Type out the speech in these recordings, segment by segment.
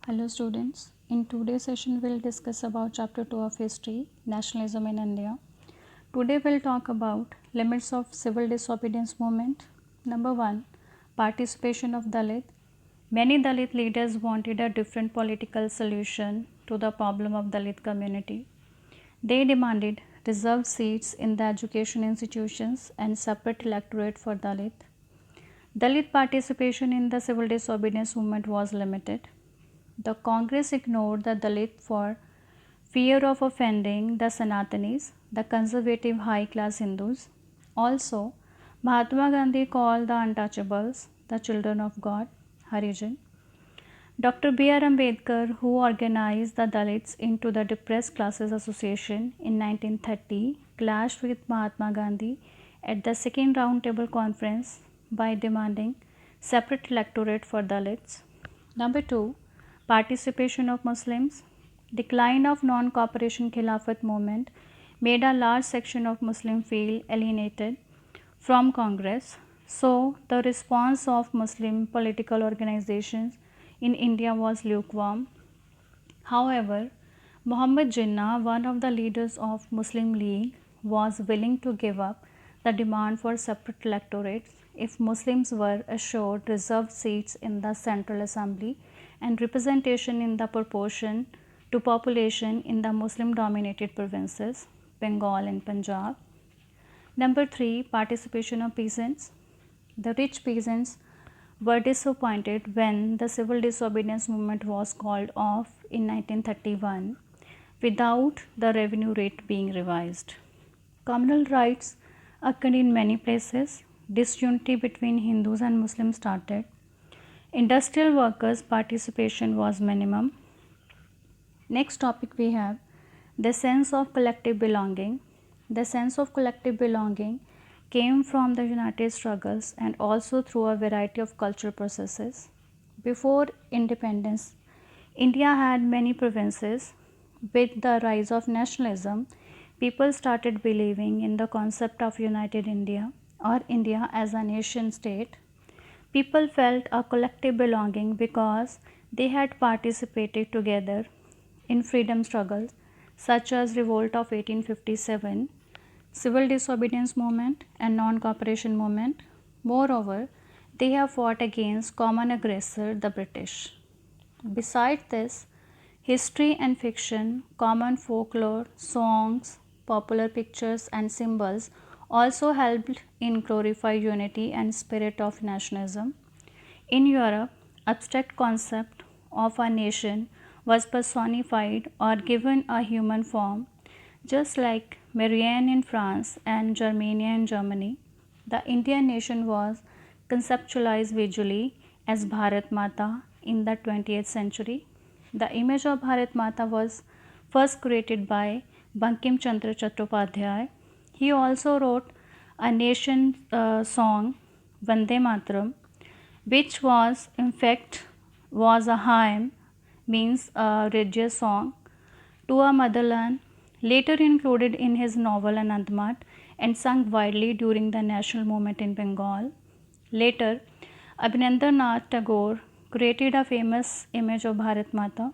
Hello students. In today's session we'll discuss about chapter 2 of history, nationalism in India. Today we'll talk about limits of civil disobedience movement. Number 1, participation of Dalit. Many Dalit leaders wanted a different political solution to the problem of Dalit community. They demanded reserved seats in the education institutions and separate electorate for Dalit. Dalit participation in the civil disobedience movement was limited. The Congress ignored the Dalit for fear of offending the Sanatanis, the conservative high class Hindus. Also, Mahatma Gandhi called the untouchables the children of God, Harijan. Dr. B.R. Ambedkar, who organized the Dalits into the Depressed Classes Association in 1930, clashed with Mahatma Gandhi at the second roundtable conference by demanding separate electorate for Dalits. Number 2, participation of Muslims. Decline of non-cooperation Khilafat movement made a large section of Muslim feel alienated from Congress. So, the response of Muslim political organizations in India was lukewarm. However, Muhammad Jinnah, one of the leaders of Muslim League, was willing to give up the demand for separate electorates if Muslims were assured reserved seats in the Central Assembly and representation in the proportion to population in the Muslim dominated provinces, Bengal and Punjab. Number 3, participation of peasants. The rich peasants were disappointed when the civil disobedience movement was called off in 1931 without the revenue rate being revised. Communal rights occurred in many places. Disunity between Hindus and Muslims started. Industrial workers' participation was minimum. Next topic we have the sense of collective belonging. The sense of collective belonging came from the united struggles and also through a variety of cultural processes. Before independence, India had many provinces. With the rise of nationalism, people started believing in the concept of united India or India as a nation state. People felt a collective belonging because they had participated together in freedom struggles such as revolt of 1857, civil disobedience movement and non-cooperation movement. Moreover, they have fought against common aggressor the British. Besides this, history and fiction, common folklore, songs, popular pictures and symbols also helped in glorify unity and spirit of nationalism. In Europe, abstract concept of a nation was personified or given a human form, just like Marianne in France and Germania in Germany. The Indian nation was conceptualized visually as Bharat Mata in the 20th century. The image of Bharat Mata was first created by Bankim Chandra Chattopadhyay. He also wrote a nation song, Vande Mataram, which was in fact was a hymn, means a religious song to a motherland, later included in his novel Anandmat and sung widely during the national movement in Bengal. Later, Abhinandannath Tagore created a famous image of Bharat Mata.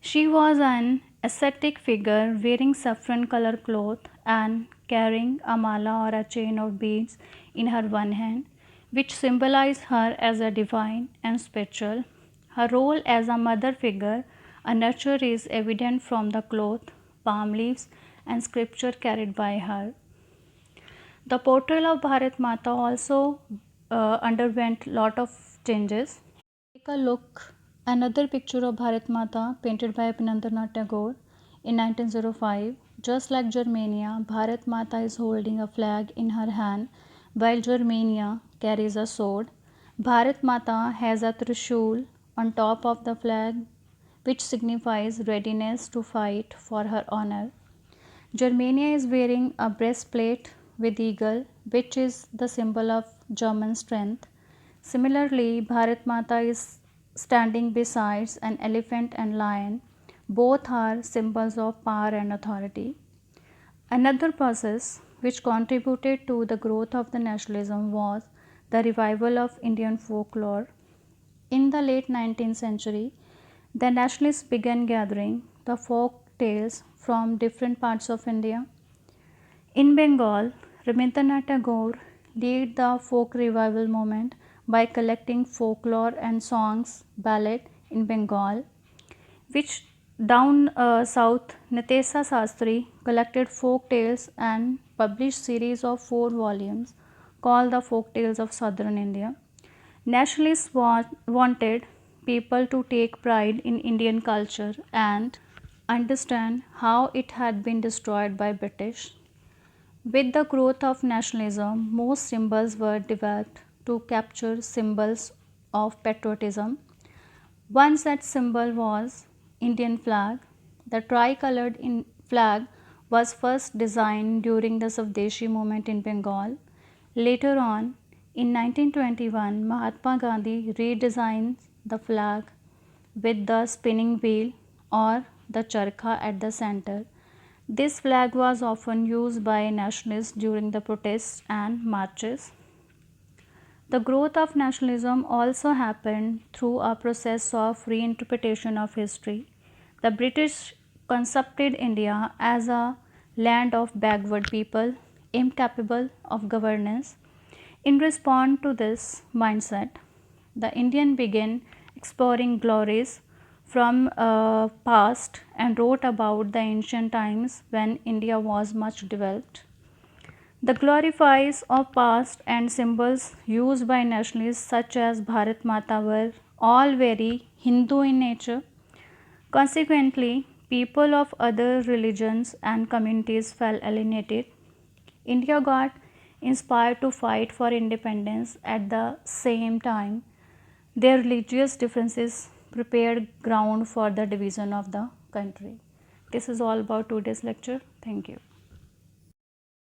She was an ascetic figure wearing saffron colored cloth and carrying a mala or a chain of beads in her one hand, which symbolized her as a divine and spiritual. Her role as a mother figure, a nurturer, is evident from the cloth, palm leaves, and scripture carried by her. The portrayal of Bharat Mata also underwent lot of changes. Take a look. Another picture of Bharat Mata painted by Abhinandannath Tagore in 1905. Just like Germania, Bharat Mata is holding a flag in her hand while Germania carries a sword. Bharat Mata has a trishul on top of the flag, which signifies readiness to fight for her honor. Germania is wearing a breastplate with eagle, which is the symbol of German strength. Similarly, Bharat Mata is standing beside an elephant and lion. Both are symbols of power and authority. Another process which contributed to the growth of the nationalism was the revival of Indian folklore. In the late 19th century, the nationalists began gathering the folk tales from different parts of India. In Bengal, Rabindranath Tagore led the folk revival movement by collecting folklore and songs, ballad in Bengal, which down south Nitesa Sastri collected folk tales and published series of 4 volumes called the Folk Tales of Southern India. Nationalists wanted people to take pride in Indian culture and understand how it had been destroyed by British. With the growth of nationalism, most symbols were developed to capture symbols of patriotism. One such symbol was Indian flag. The tricolored flag was first designed during the Swadeshi movement in Bengal. Later on, in 1921, Mahatma Gandhi redesigned the flag with the spinning wheel or the charkha at the center. This flag was often used by nationalists during the protests and marches. The growth of nationalism also happened through a process of reinterpretation of history. The British conceived India as a land of backward people, incapable of governance. In response to this mindset, the Indian began exploring glories from past and wrote about the ancient times when India was much developed. The glorifies of past and symbols used by nationalists such as Bharat Mata were all very Hindu in nature. Consequently, people of other religions and communities felt alienated. India got inspired to fight for independence. At the same time, their religious differences prepared ground for the division of the country. This is all about today's lecture. Thank you.